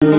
नमस्कार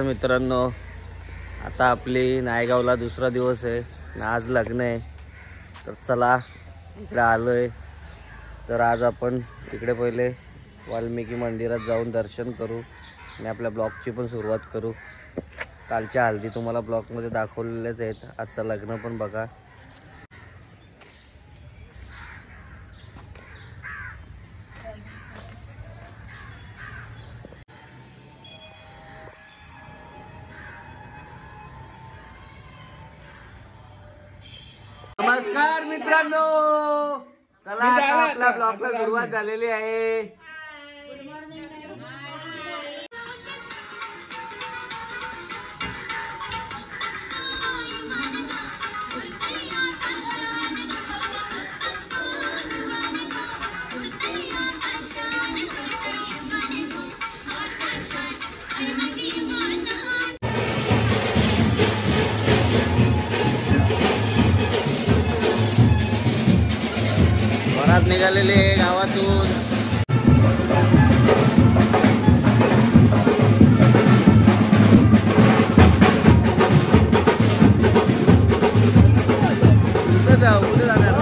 मित्रांनो, आता आपली नायगावला दुसरा दिवस आहे आणि आज लग्न आहे. तर चला इकडे आलोय. तर आज आपण तिकडे पहिले वाल्मिकी मंदिरात जाऊन दर्शन करू आणि आपल्या ब्लॉगची पण सुरुवात करू. कालच्या हल्दी तुम्हाला ब्लॉगमध्ये दाखवलेलेच आहेत. आजचं लग्न पण बघा. नमस्कार मित्रांनो, चला आता आपल्या ब्लॉगला सुरुवात झालेली आहे. घरात निघालेले गावातून. कुठे जाणार?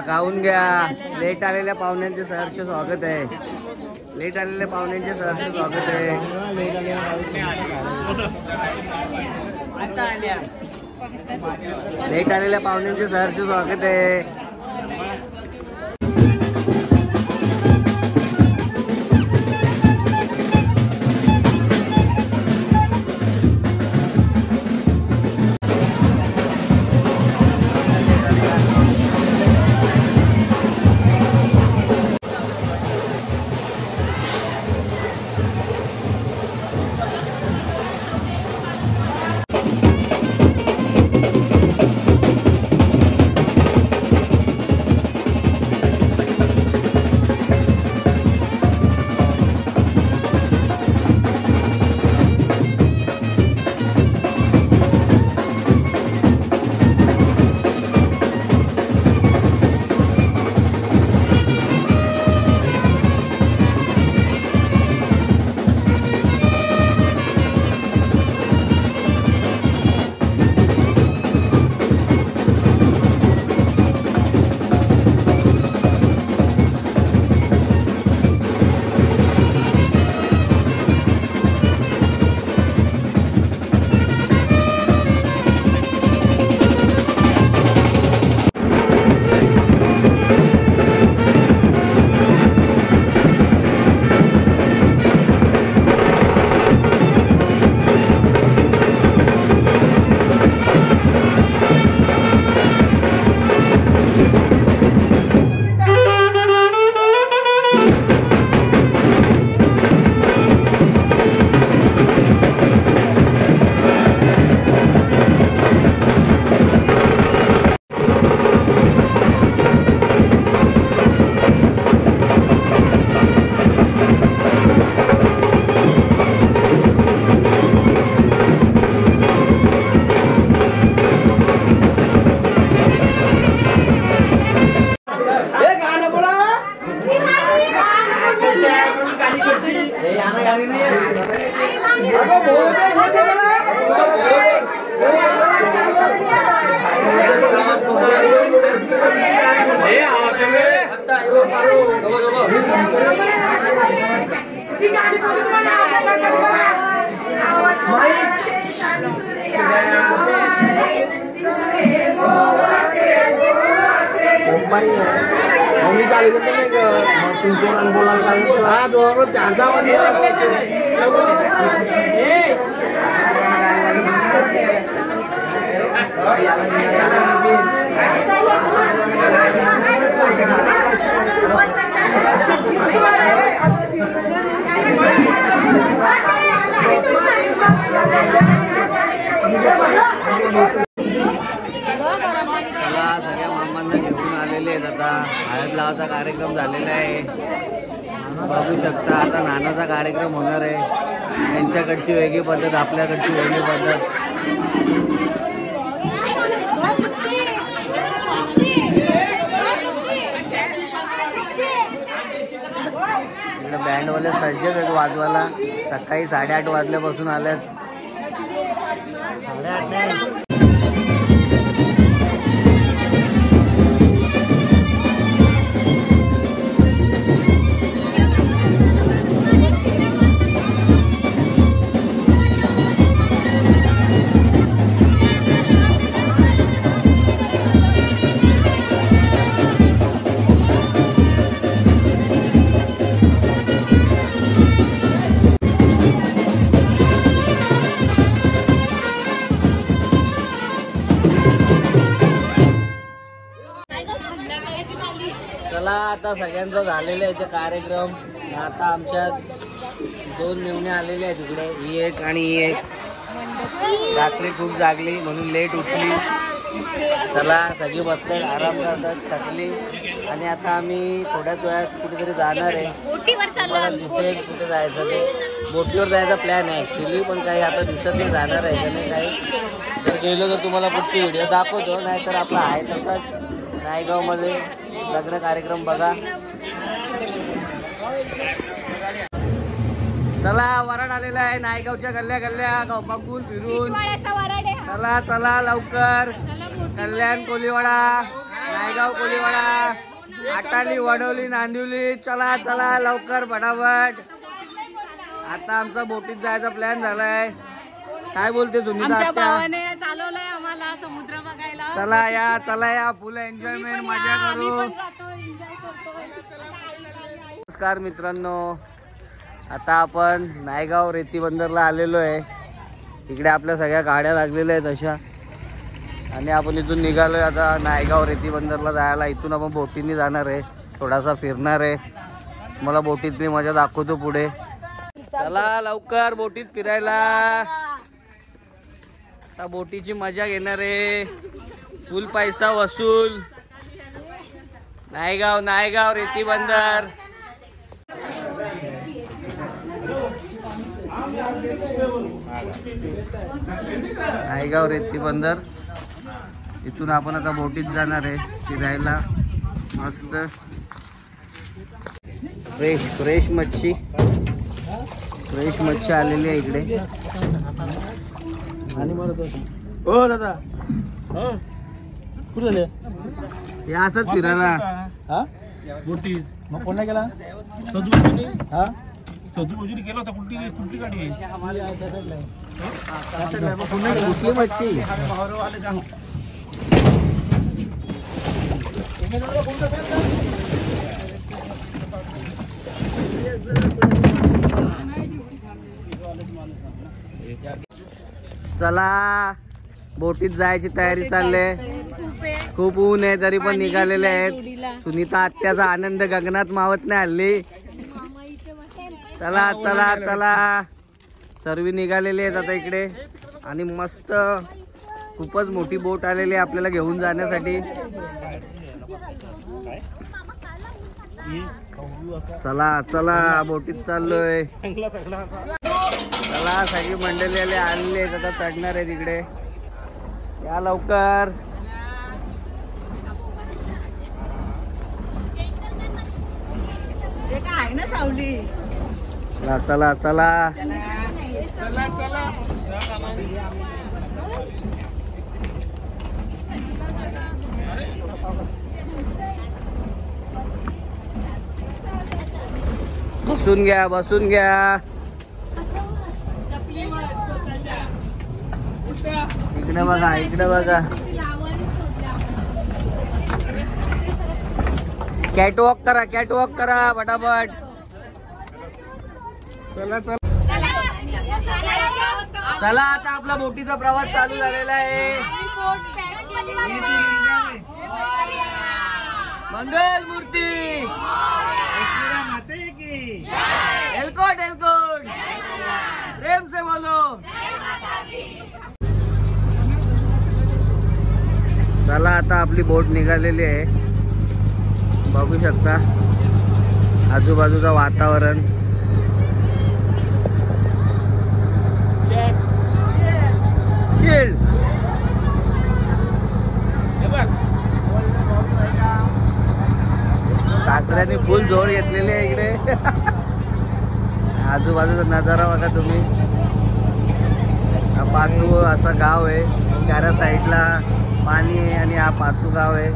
खाऊन घ्या. लेट आलेल्या पाहुण्यांचे सहर्ष स्वागत आहे. लेट आलेल्या पाहुण्यांचे सहर्ष स्वागत आहे. लेट आलेल्या पाहुण्यांचे सहर्ष स्वागत आहे. सगळ्या मामांना घेऊन आलेले आहेत. आता हळद लावायचा कार्यक्रम झालेला आहे. बघू शकता आता नानाचा कार्यक्रम होणार आहे. त्यांच्याकडची वेगळी पद्धत, आपल्याकडची वेगळी पद्धत. इकडे बँडवाले सज्ज आहेत वाजवायला. सकाळी 8:30 वाजल्यापासून आल्यात. चला आता सगळ्यांचा झालेला आहे ते कार्यक्रम. आता आमच्यात 2 मेवणे आलेले आहेत इकडे, ही एक आणि ही एक. रात्री खूप जागली म्हणून लेट उठली. चला सगळी बसतात, आराम करतात, थकली. आणि आता आम्ही थोड्याच वेळात कुठेतरी जाणार आहे. मला दिसेल कुठे जायचं ते. बोटीवर जायचा प्लॅन आहे ॲक्च्युली, पण काही आता दिसत नाही जाणार आहे का नाही. काही जर गेलो तर तुम्हाला पुढची व्हिडिओ दाखवतो. नाहीतर आपला आहे तसाच नायगावमध्ये लग्न कार्यक्रम बघा. चला वराड आलेला आहे नायगावच्या गल्ल्या गल्ल्या बघून फिरून. चला चला लवकर. कल्याण कोलीवाडा, नायगाव कोलीवाडा, आटाली, वडवली, नांदिवली. चला चला लवकर फटाफट. आता आमचा बोटीत जायचा प्लॅन झालाय. काय बोलते सुनीता आत्या? चालवलंय आम्हाला समुद्र बघायला. चला या फुल एन्जॉयमेंट मजा करू. नमस्कार मित्रांनो, आता आपण नायगाव रेती बंदरला आलेलो आहे. इकडे आपल्या सगळ्या गाड्या लागलेल्या आहेत अशा. आणि आपण इथून निघालोय आता नायगाव रेती बंदरला जायला. इथून आपण बोटीने जाणार आहे, थोडासा फिरणार आहे. मला बोटीतली मजा दाखवतो पुढे. चला लवकर बोटीत फिरायला. आता बोटीची मजा घेणार आहे. फुल पैसा वसूल. नायगाव नायगाव रेती बंदर. नायगाव रेती बंदर. इथून आपण आता बोटीत जाणार आहे फिरायला. मस्त फ्रेश फ्रेश मच्छी, फ्रेश मच्छी आलेली आहे इकडे. हो दादा, कुठे झाले? हे असंच फिरायला. हा बोटी मग कोणा गेला? सदू. हा सदू मजुरी केला होता. कुठली कुठली गाडी आहे? कुठली मच्छी? चला बोटीत जायची तयारी चालले. खूप ऊन आहे तरी पण निघालेले आहेत. सुनीता आत्याचा आनंद गगनात मावत नाही हल्ली. चला चला चला सर्व निघालेले आहेत आता इकडे. आणि मस्त खूपच मोठी बोट आलेली आहे आपल्याला घेऊन जाण्यासाठी. चला चला बोटीत चाललोय. चला सगळी मंडळी आलेली आहेत आता चढणार आहे तिकडे. या लवकर. चला चला चला. बसून घ्या बसून घ्या. इकडे बघा इकडे बघा. कॅटवॉक करा फटाफट. चला आता आपला बोटीचा प्रवास चालू झालेला आहे. मंगल मूर्ती एलकोट प्रेम से बोलो. चला आता आपली बोट निघालेली आहे. बघू शकता आजूबाजूचं वातावरण. चिल. सासऱ्याने फुल जोर घेतलेली आहे इकडे. आजूबाजूचा नजारा बघा तुम्ही. हा पाचू असा गाव आहे. चारा साईडला पाणी आहे आणि हा पाचू गाव आहे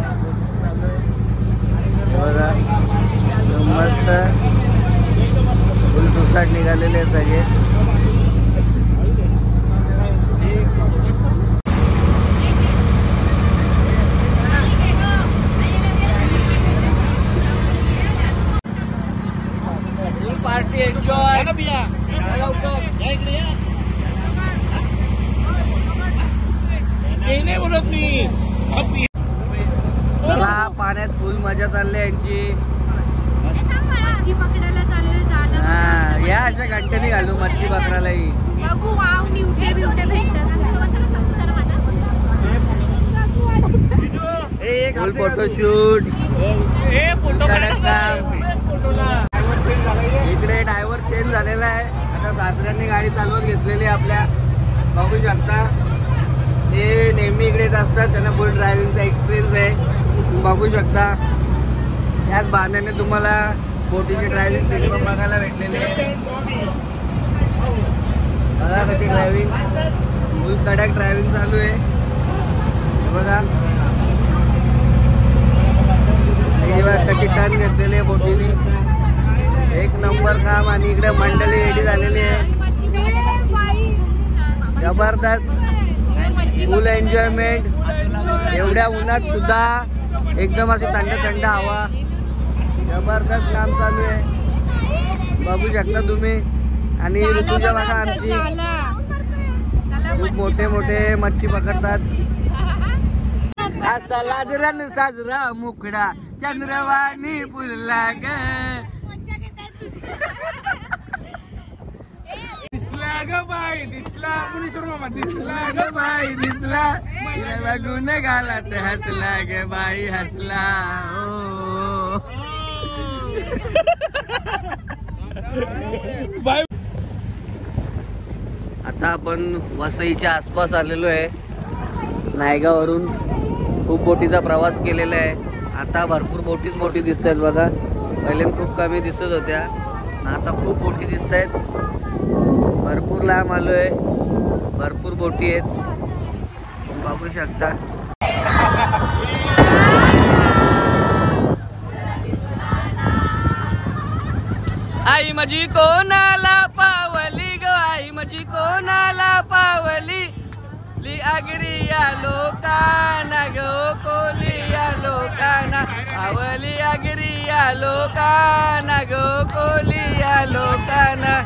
बघा. मस्त फुल सुसाट निघालेले आहे सगळे. Party enjoy. बोलत मी चला पाण्यात फुल मजा चालली यांची. मच्छी पकडायला चाललोय. हा या अशा घंटेने घालू मच्छी पकडायलाही. बघू वाव निवटे बिवटे भेटतात. फुल फोटोशूट. इकडे ड्रायव्हर चेंज झालेला आहे. आता सासऱ्यांनी गाडी चालवत घेतलेली आहे आपल्या. बघू शकता ते नेहमी इकडेच असतात. त्यांना फुल ड्रायव्हिंगचा एक्सपिरियन्स आहे. बघू शकता याच बहाण्याने तुम्हाला बोटीची ड्रायव्हिंग सीट पण बघायला भेटलेली आहे. बघा कशी ड्रायव्हिंग फुल कडक ड्रायव्हिंग चालू आहे. बघा कशी टर्न घेतलेली आहे बोटीने. एक नंबर काम. आणि इकडे मंडळी रेडी झालेली आहे. जबरदस्त फुल एन्जॉयमेंट. एवढ्या उन्हात सुद्धा एकदम अशी थंड थंड हवा. जबरदस्त काम चालू आहे बघू शकता तुम्ही. आणि ऋतूच्या बघा आमची खूप मोठे मोठे मच्छी पकडतात. असा लाजरा साजरा मुखडा चंद्रवाणी फुलला ग. दिसला ग बाई दिसला मुनीश्वर मामा दिसला ग बाई दिसला बघून घालात हसला ग बाई हसला. आता आपण वसईच्या आसपास आलेलो आहे. नायगावरून खूप बोटीचा प्रवास केलेला आहे. आता भरपूर बोटी दिसत आहेत बघा. पहिले खूप कमी दिसत होत्या. आता खूप बोटी दिसत आहेत. भरपूर लांब आलोय. भरपूर बोटी आहेत बघू शकता. आई माझी कोणाला पावली ग. आई माझी कोणाला पावली. ली आगरी या लोकांना ग कोली या लोकांना. पावली आगरी या लोकांना ग कोली या लोकांना.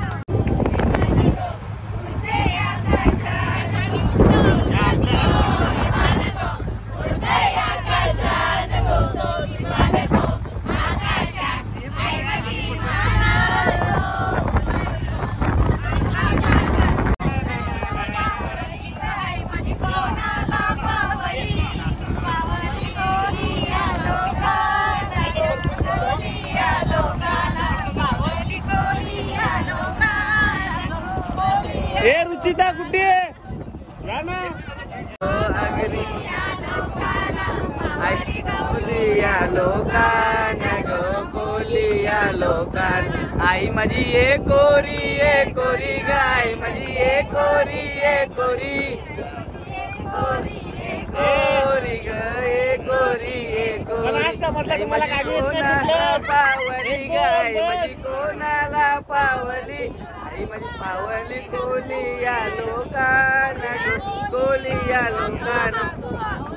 ए रुचिता कुठे या ना. कोलिया लोकांना गो कोलिया लोकांना. आई माझी ये कोरी गाय माझी ये कोरी कोरी गाय कोरी कोणाला पावली गाय माझी कोणाला पावली. आई माझी पावली कोलिया लोकांना कोलिया लोकांना.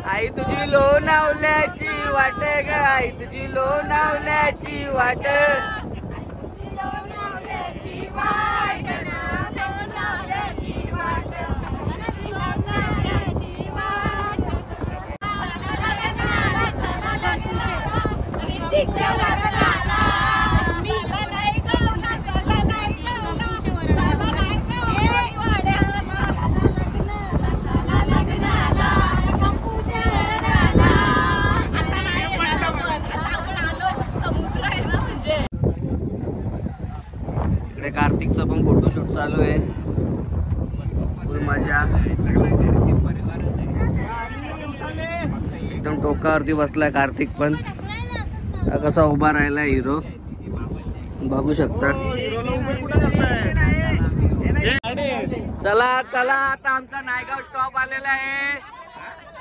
आई तुझी लोणावल्याची वाट ग आई तुझी लोणावल्याची वाट इकडे कार्तिकचा पण फोटोशूट चालू आहे फुल मजा एकदम टोकावरती बसलाय कार्तिक पण कसा उभा राहिलाय हिरो बघू शकता चला चला आता आमचा नायगाव स्टॉप आलेला आहे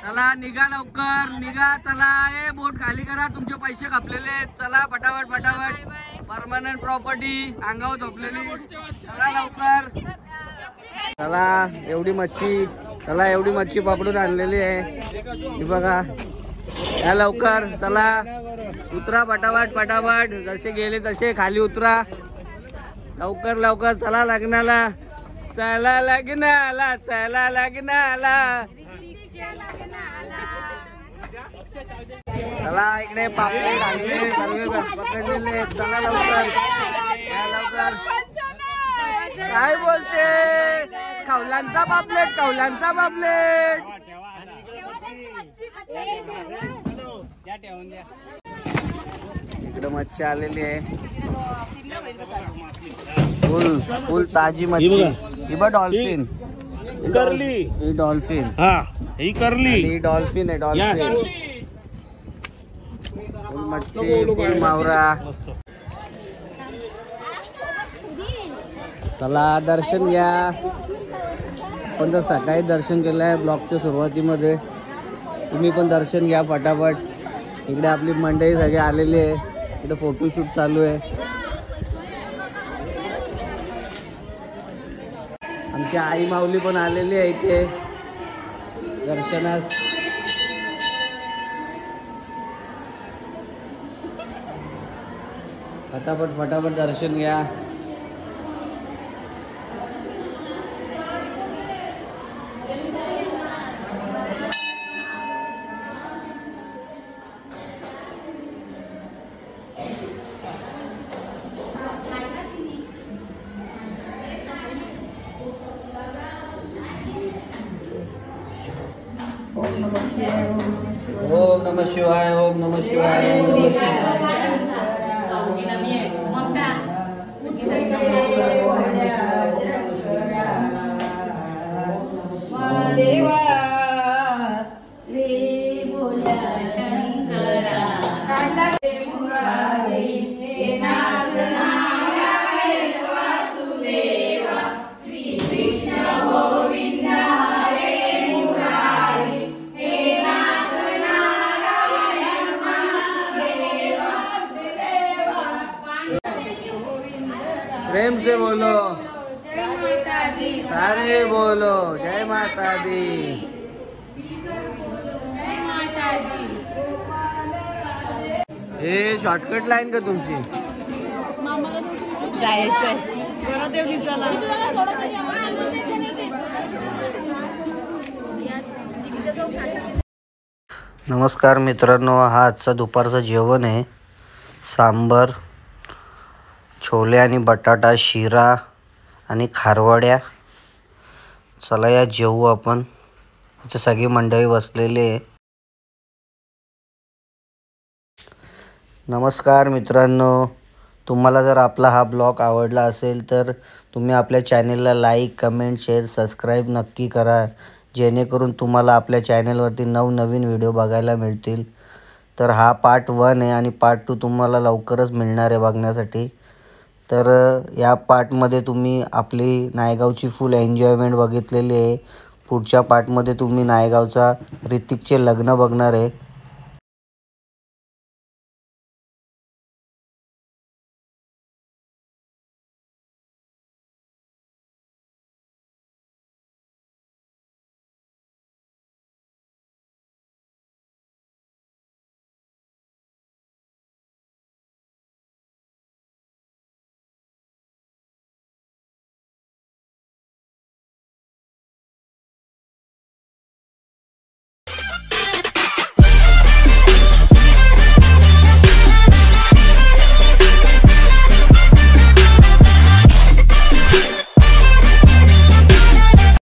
चला निघा लवकर निघा चला ए बोट खाली करा तुमचे पैसे खपलेले आहेत चला फटाफट फटाफट परमनंट प्रॉपर्टी अंगावर झोपलेली चला लवकर चला एवढी मच्छी चला एवढी मच्छी पकडून आणलेली आहे ही बघा या लवकर चला उतरा फटाफट फटाफट जसे गेले तसे खाली उतरा लवकर लवकर चला लग्नाला चला लग्नाला चला लग्नाला चला इकडे पापलेट आणले सर्व पकडलेले चला लवकर या लवकर काय बोलते कौलांचा पापलेट कौलांचा पापलेट इकडे मच्छी आलेली आहे फुल फुल ताजी मच्छी ही बघ डॉल्फिन करली ही डॉल्फिन हा ही करली ही डॉल्फिन आहे डॉल्फिन फुल मच्छी फुल मावरा चला दर्शन घ्या आपण तर सकाळी दर्शन केलं आहे ब्लॉगच्या सुरुवातीमध्ये तुम्ही पण दर्शन घ्या फटाफट इकडे आपली मंडळी सगळे आलेली आहे इकडे फोटोशूट चालू आहे आमची आई माऊली पण आलेली आहे इथे दर्शनास फटाफट फटाफट दर्शन घ्या ओम नमः शिवाय ओम नमः शिवाय ओम नमः प्रेम से बोलो जय माता दी सारे बोलो जय माता दी जय माता दी हे शॉर्टकट लाईन का तुमची जायचंय बरं देवली चला नमस्कार मित्रांनो हा आजचा दुपारचं जेवण आहे सांबर छोले आणि बटाटा शिरा आणि खारवड्या चला या जेवू आपण इथे सगळी मंडळी बसलेली आहे नमस्कार मित्रांनो तुम्हाला जर आपला हा ब्लॉग आवडला असेल तर तुम्ही आपल्या चॅनेलला लाईक कमेंट शेअर सबस्क्राईब नक्की करा जेणेकरून तुम्हाला आपल्या चॅनेलवरती नवनवीन व्हिडिओ बघायला मिळतील तर हा पार्ट 1 आहे आणि पार्ट 2 तुम्हाला लवकरच मिळणार आहे बघण्यासाठी तर या पार्टमध्ये तुम्ही आपली नायगावची फुल एन्जॉयमेंट बघितलेली आहे पुढच्या पार्टमध्ये तुम्ही नायगावचा ऋतिकचे लग्न बघणार आहे